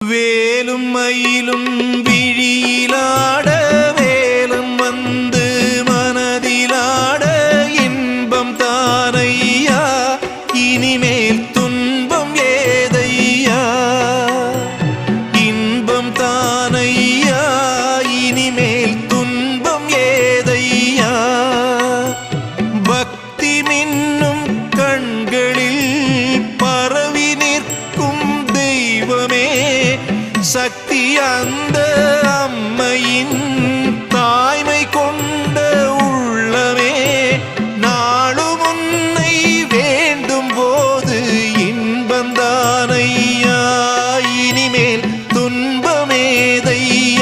வேலும் மயிலும் விழியிலாட வேலும் வந்து மனதிலாட இன்பம் தானையா இனிமேல் துன்பம் ஏதையா இன்பம் தானையா இனிமேல் துன்பம் ஏதையா பக்தி மின்னும் கண்களில் பரவி நிற்கும் தெய்வமே சக்தி அந்த அம்மையின் தாய்மை கொண்ட உள்ளமே நாளும் உன்னை வேண்டும் போது இன்பந்தானையா இனிமேல் துன்பமேதையா